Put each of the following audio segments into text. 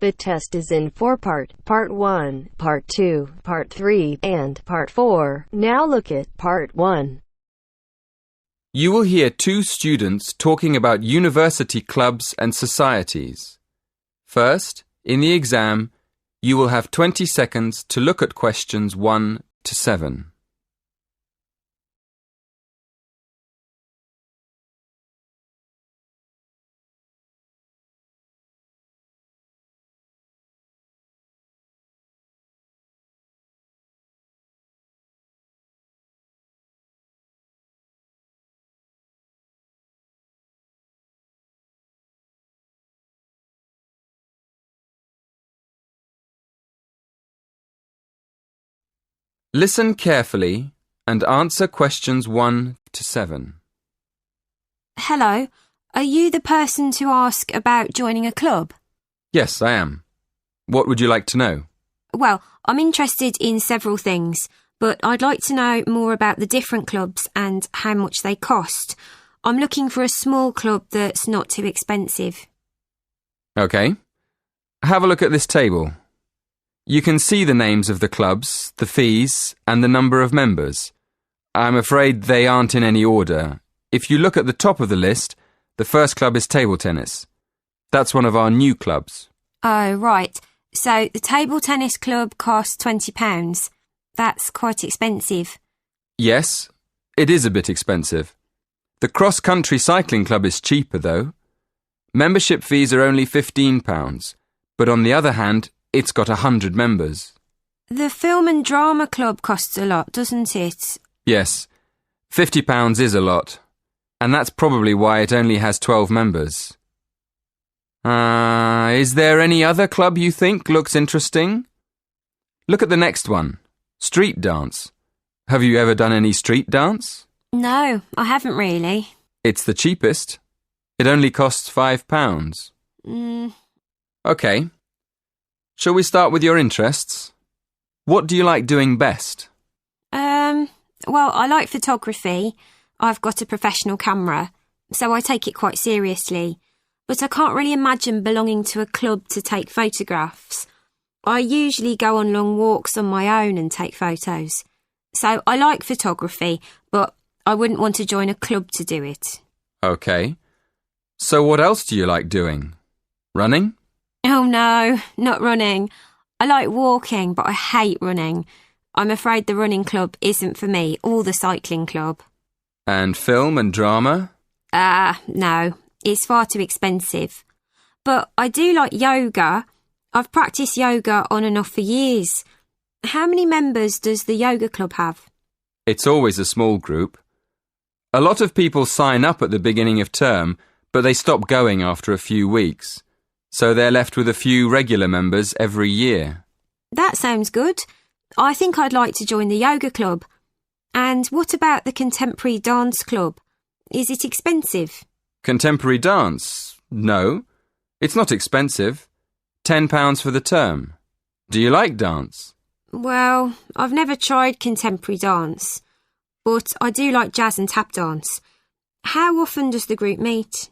The test is in 4-part, Part 1, Part 2, Part 3, and Part 4. Now look at Part 1. You will hear two students talking about university clubs and societies. First, in the exam, you will have 20 seconds to look at questions 1 to 7. Listen carefully and answer questions 1 to 7. Hello, are you the person to ask about joining a club? Yes, I am. What would you like to know? Well, I'm interested in several things, but I'd like to know more about the different clubs and how much they cost. I'm looking for a small club that's not too expensive. OK. Have a look at this table. You can see the names of the clubs, the fees, and the number of members. I'm afraid they aren't in any order. If you look at the top of the list, the first club is table tennis. That's one of our new clubs. Oh, right. So the table tennis club costs £20. That's quite expensive. Yes, it is a bit expensive. The cross-country cycling club is cheaper, though. Membership fees are only £15, but on the other hand, it's got 100 members. The film and drama club costs a lot, doesn't it? Yes, £50 is a lot, and that's probably why it only has 12 members. Is there any other club you think looks interesting? Look at the next one, street dance. Have you ever done any street dance? No, I haven't really. It's the cheapest. It only costs £5. OK. Shall we start with your interests? What do you like doing best? Well, I like photography. I've got a professional camera, so I take it quite seriously. But I can't really imagine belonging to a club to take photographs. I usually go on long walks on my own and take photos. So I like photography, but I wouldn't want to join a club to do it. OK. So what else do you like doing? Running? Oh no, not running. I like walking, but I hate running. I'm afraid the running club isn't for me, or the cycling club. And film and drama? No, it's far too expensive. But I do like yoga. I've practiced yoga on and off for years. How many members does the yoga club have? It's always a small group. A lot of people sign up at the beginning of term, but they stop going after a few weeks. So they're left with a few regular members every year. That sounds good. I think I'd like to join the yoga club. And what about the contemporary dance club? Is it expensive? Contemporary dance? No, it's not expensive. £10 for the term. Do you like dance? Well, I've never tried contemporary dance, but I do like jazz and tap dance. How often does the group meet?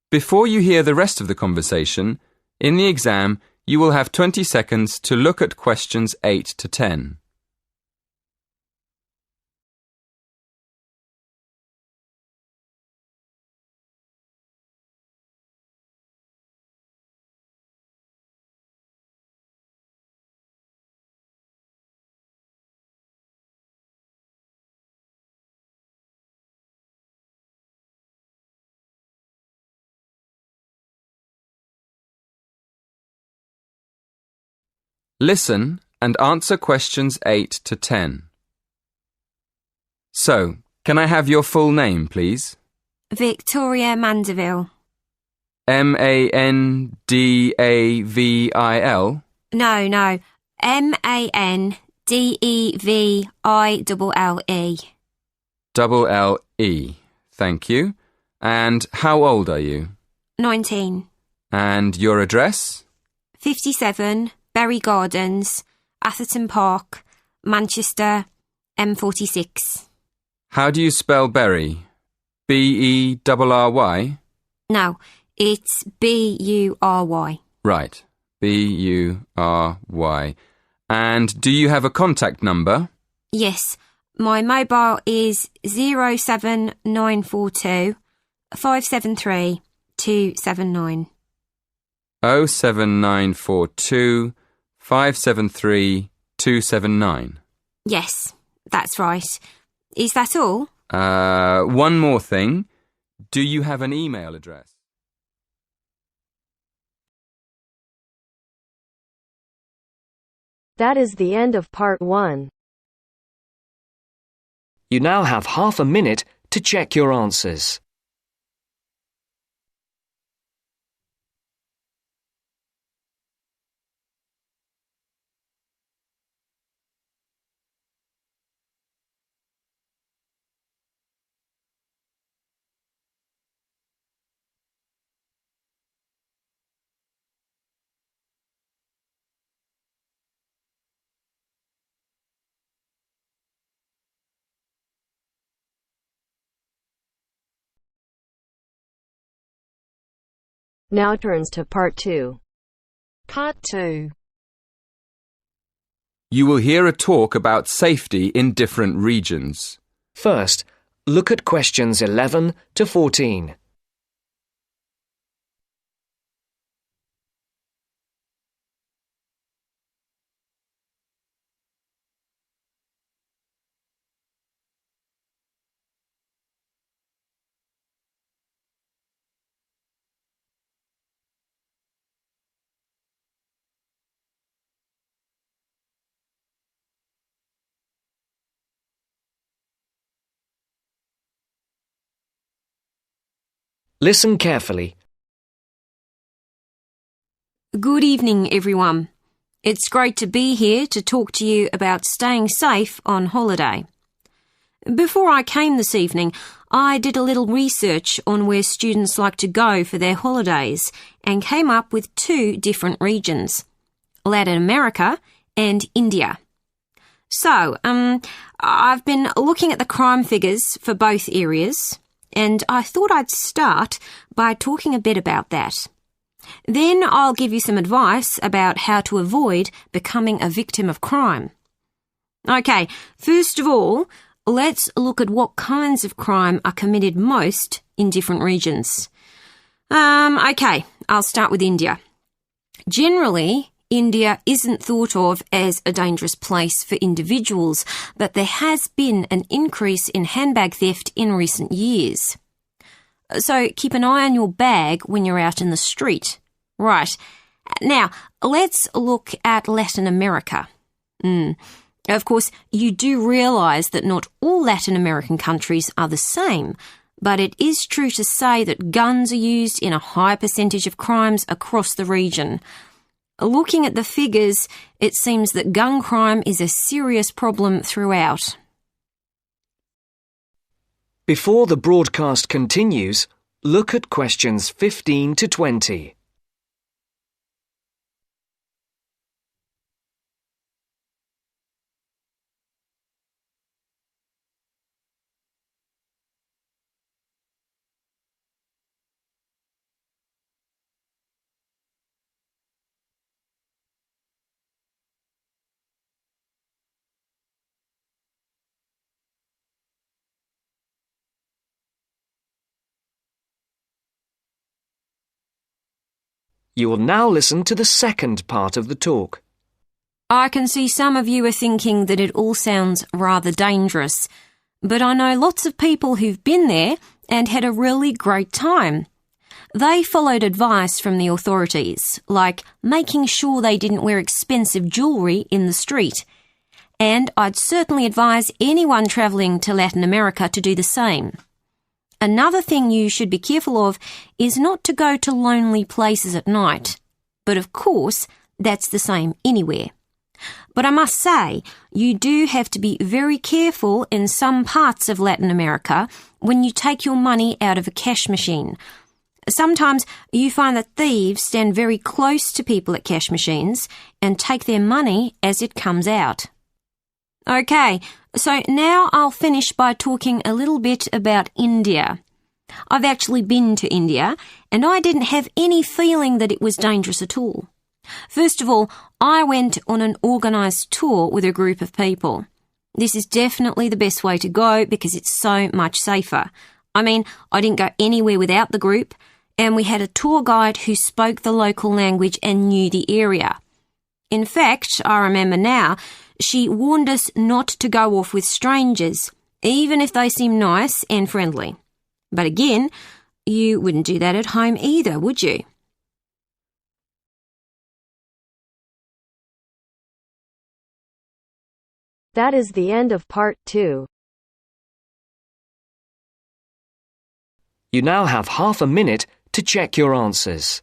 Before you hear the rest of the conversation, in the exam, you will have 20 seconds to look at questions 8 to 10. Listen and answer questions 8 to 10. So, can I have your full name, please? Victoria Mandeville. Mandavil? No. Mandeville. L-E. Thank you. And how old are you? 19. And your address? 57, Bury Gardens, Atherton Park, Manchester, M46. How do you spell Bury? B-E-R-R-Y? No, It's Bury. Right. Bury. And do you have a contact number? Yes, my mobile is 07942 573 279. 07942 573 279. Yes, that's right. Is that all? One more thing. Do you have an email address? That is the end of part 1. You now have half a minute to check your answers. Now turns to part 2. Part 2. You will hear a talk about safety in different regions. First, look at questions 11 to 14. Listen carefully. Good evening, everyone. It's great to be here to talk to you about staying safe on holiday. Before I came this evening, I did a little research on where students like to go for their holidays and came up with 2 different regions, Latin America and India. So, I've been looking at the crime figures for both areas, and I thought I'd start by talking a bit about that. Then I'll give you some advice about how to avoid becoming a victim of crime. Okay, first of all, let's look at what kinds of crime are committed most in different regions. Okay, I'll start with India. Generally, India isn't thought of as a dangerous place for individuals, but there has been an increase in handbag theft in recent years. So keep an eye on your bag when you're out in the street. Right. Now, let's look at Latin America. Of course, you do realise that not all Latin American countries are the same, but it is true to say that guns are used in a high percentage of crimes across the region. Looking at the figures, it seems that gun crime is a serious problem throughout. Before the broadcast continues, look at questions 15 to 20. You will now listen to the second part of the talk. I can see some of you are thinking that it all sounds rather dangerous, but I know lots of people who've been there and had a really great time. They followed advice from the authorities, like making sure they didn't wear expensive jewellery in the street. And I'd certainly advise anyone travelling to Latin America to do the same. Another thing you should be careful of is not to go to lonely places at night. But of course, that's the same anywhere. But I must say, you do have to be very careful in some parts of Latin America when you take your money out of a cash machine. Sometimes you find that thieves stand very close to people at cash machines and take their money as it comes out. Okay, so now I'll finish by talking a little bit about India. I've actually been to India, and I didn't have any feeling that it was dangerous at all. First of all, I went on an organised tour with a group of people. This is definitely the best way to go because it's so much safer. I mean, I didn't go anywhere without the group, and we had a tour guide who spoke the local language and knew the area. In fact, I remember now, she warned us not to go off with strangers, even if they seem nice and friendly. But again, you wouldn't do that at home either, would you? That is the end of part 2. You now have half a minute to check your answers.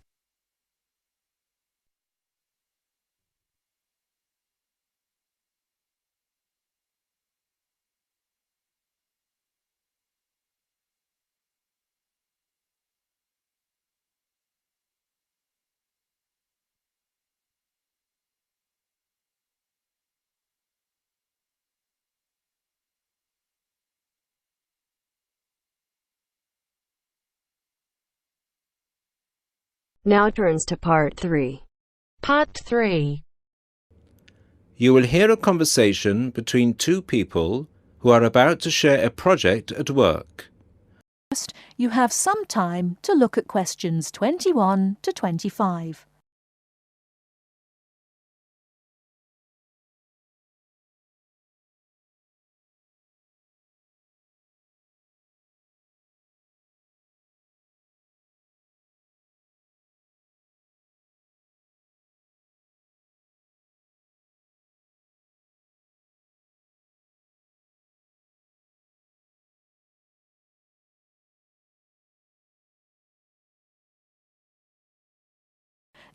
Now turns to part 3. Part 3. You will hear a conversation between two people who are about to share a project at work. First, you have some time to look at questions 21 to 25.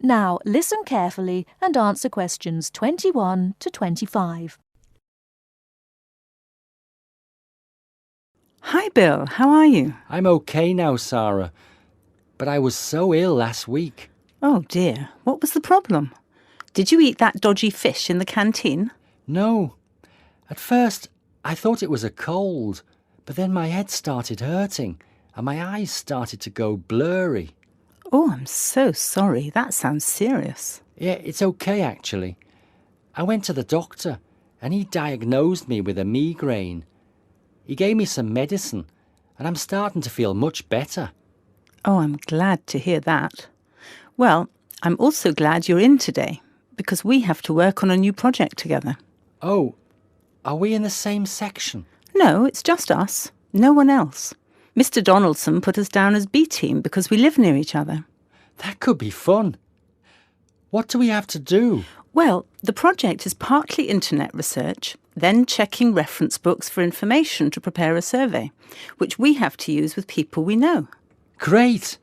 Now, listen carefully and answer questions 21 to 25. Hi Bill, how are you? I'm okay now, Sarah, but I was so ill last week. Oh dear, what was the problem? Did you eat that dodgy fish in the canteen? No. At first, I thought it was a cold, but then my head started hurting and my eyes started to go blurry. Oh, I'm so sorry. That sounds serious. Yeah, it's okay actually. I went to the doctor and he diagnosed me with a migraine. He gave me some medicine and I'm starting to feel much better. Oh, I'm glad to hear that. Well, I'm also glad you're in today because we have to work on a new project together. Oh, are we in the same section? No, it's just us. No one else. Mr. Donaldson put us down as B team because we live near each other. That could be fun. What do we have to do? Well, the project is partly internet research, then checking reference books for information to prepare a survey, which we have to use with people we know. Great!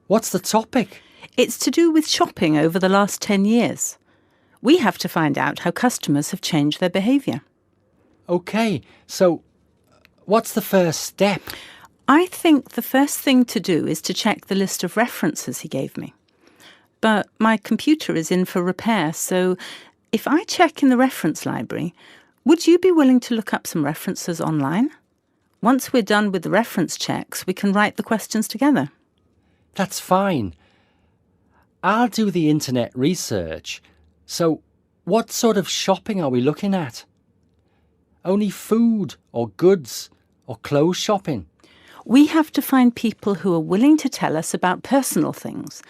What's the topic? It's to do with shopping over the last 10 years. We have to find out how customers have changed their behaviour. OK, so what's the first step? I think the first thing to do is to check the list of references he gave me. But my computer is in for repair, so if I check in the reference library, would you be willing to look up some references online? Once we're done with the reference checks, we can write the questions together. That's fine. I'll do the internet research. So, what sort of shopping are we looking at? Only food or goods or clothes shopping? We have to find people who are willing to tell us about personal things,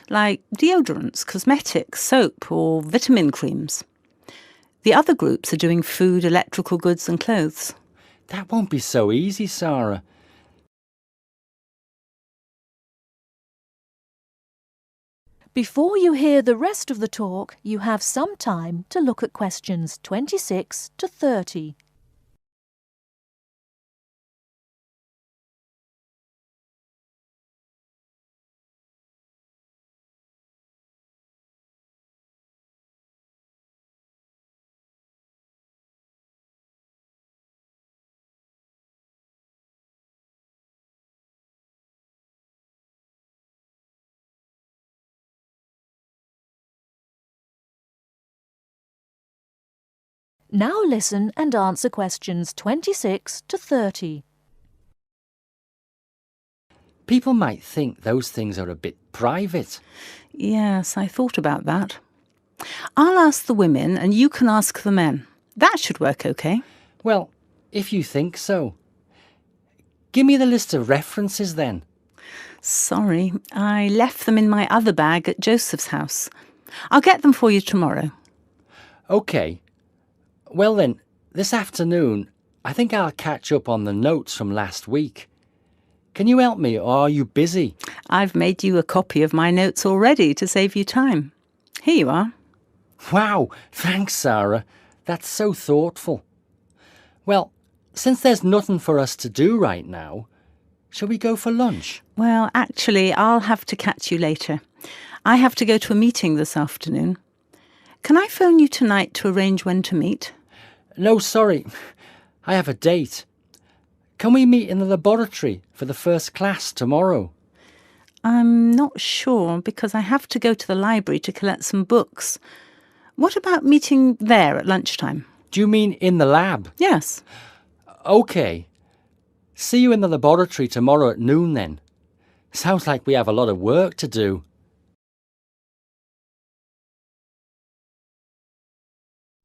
like deodorants, cosmetics, soap, or vitamin creams. The other groups are doing food, electrical goods and clothes. That won't be so easy, Sarah. Before you hear the rest of the talk, you have some time to look at questions 26 to 30. Now listen and answer questions 26 to 30. People might think those things are a bit private. Yes, I thought about that. I'll ask the women and you can ask the men. That should work okay. Well, if you think so. Give me the list of references then. Sorry, I left them in my other bag at Joseph's house. I'll get them for you tomorrow. OK. Well then, this afternoon, I think I'll catch up on the notes from last week. Can you help me, or are you busy? I've made you a copy of my notes already to save you time. Here you are. Wow, thanks, Sarah. That's so thoughtful. Well, since there's nothing for us to do right now, shall we go for lunch? Well, actually, I'll have to catch you later. I have to go to a meeting this afternoon. Can I phone you tonight to arrange when to meet? No, sorry. I have a date. Can we meet in the laboratory for the first class tomorrow? I'm not sure because I have to go to the library to collect some books. What about meeting there at lunchtime? Do you mean in the lab? Yes. OK. See you in the laboratory tomorrow at noon then. Sounds like we have a lot of work to do.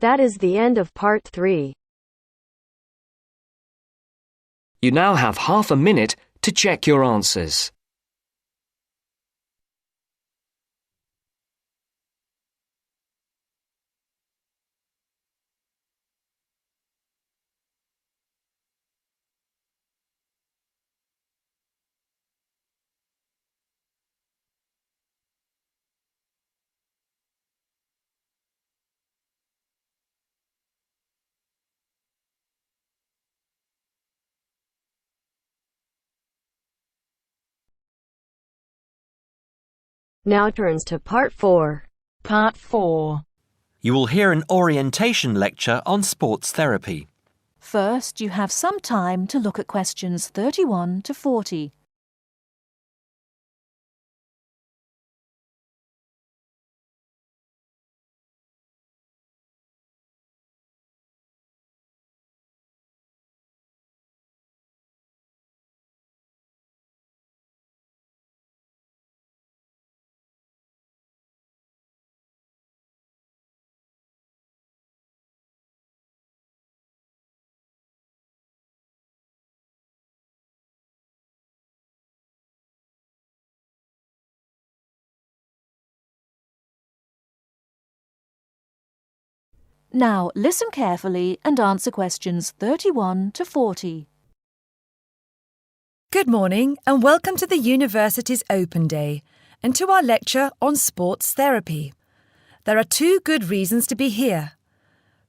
That is the end of part 3. You now have half a minute to check your answers. Now turns to part 4. Part 4. You will hear an orientation lecture on sports therapy. First, you have some time to look at questions 31 to 40. Now, listen carefully and answer questions 31 to 40. Good morning and welcome to the university's Open Day and to our lecture on sports therapy. There are 2 good reasons to be here.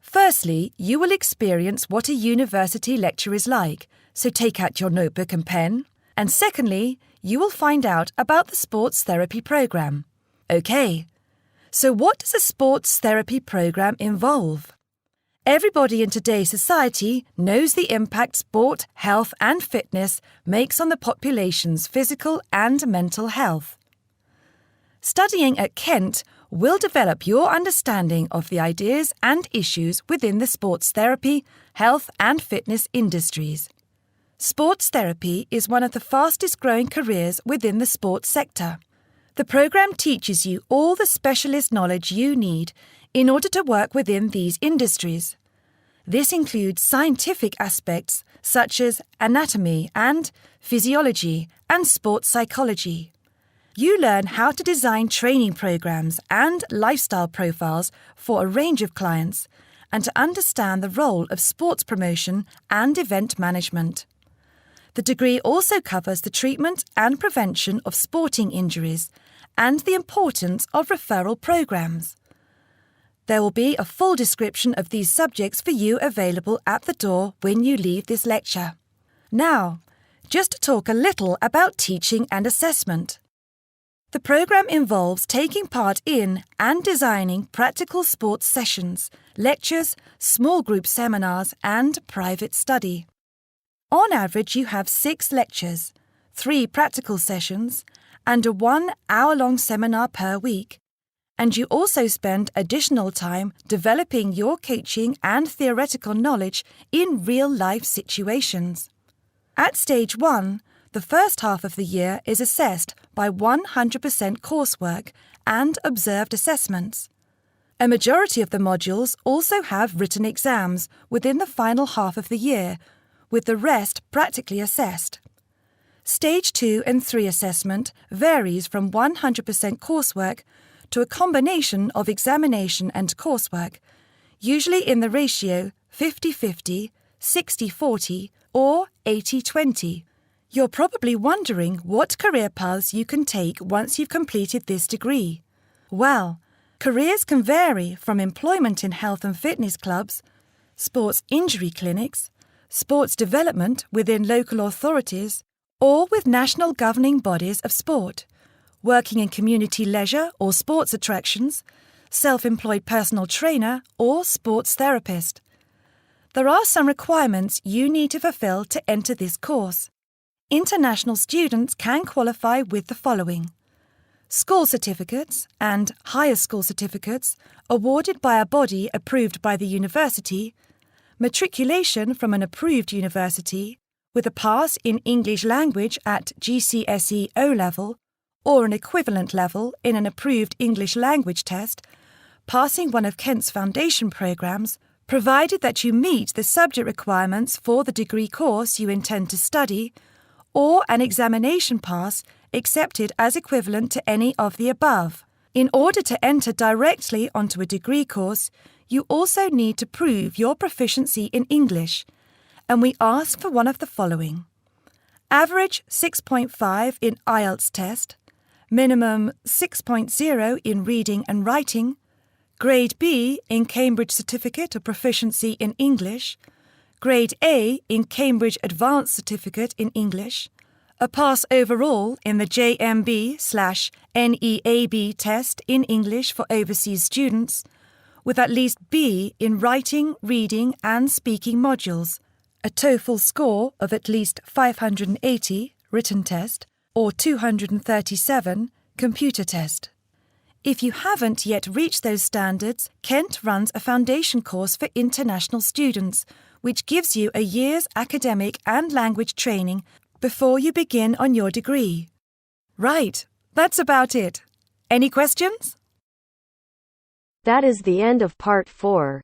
Firstly, you will experience what a university lecture is like, so take out your notebook and pen. And secondly, you will find out about the sports therapy programme. OK. So what does a sports therapy programme involve? Everybody in today's society knows the impact sport, health and fitness makes on the population's physical and mental health. Studying at Kent will develop your understanding of the ideas and issues within the sports therapy, health and fitness industries. Sports therapy is one of the fastest growing careers within the sports sector. The programme teaches you all the specialist knowledge you need in order to work within these industries. This includes scientific aspects such as anatomy and physiology and sports psychology. You learn how to design training programmes and lifestyle profiles for a range of clients and to understand the role of sports promotion and event management. The degree also covers the treatment and prevention of sporting injuries and the importance of referral programmes. There will be a full description of these subjects for you available at the door when you leave this lecture. Now, just to talk a little about teaching and assessment. The programme involves taking part in and designing practical sports sessions, lectures, small group seminars and private study. On average, you have 6 lectures, 3 practical sessions, and a 1-hour-long seminar per week, and you also spend additional time developing your coaching and theoretical knowledge in real-life situations. At Stage 1, The first half of the year is assessed by 100% coursework and observed assessments. A majority of the modules also have written exams within the final half of the year, with the rest practically assessed. Stage 2 and 3 assessment varies from 100% coursework to a combination of examination and coursework, usually in the ratio 50-50, 60-40 or 80-20. You're probably wondering what career paths you can take once you've completed this degree. Well, careers can vary from employment in health and fitness clubs, sports injury clinics, sports development within local authorities, or with national governing bodies of sport, working in community leisure or sports attractions, self-employed personal trainer or sports therapist. There are some requirements you need to fulfill to enter this course. International students can qualify with the following: school certificates and higher school certificates awarded by a body approved by the university, matriculation from an approved university, with a pass in English language at GCSE O-level or an equivalent level in an approved English language test, passing one of Kent's foundation programmes, provided that you meet the subject requirements for the degree course you intend to study, or an examination pass accepted as equivalent to any of the above. In order to enter directly onto a degree course, you also need to prove your proficiency in English, and we ask for one of the following: average 6.5 in IELTS test, minimum 6.0 in reading and writing, Grade B in Cambridge Certificate of Proficiency in English, Grade A in Cambridge Advanced Certificate in English, a pass overall in the JMB/NEAB test in English for overseas students, with at least B in writing, reading and speaking modules, a TOEFL score of at least 580 written test or 237 computer test. If you haven't yet reached those standards, Kent runs a foundation course for international students, which gives you a year's academic and language training before you begin on your degree. Right, that's about it. Any questions? That is the end of part 4.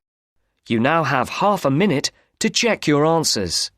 You now have half a minute to check your answers.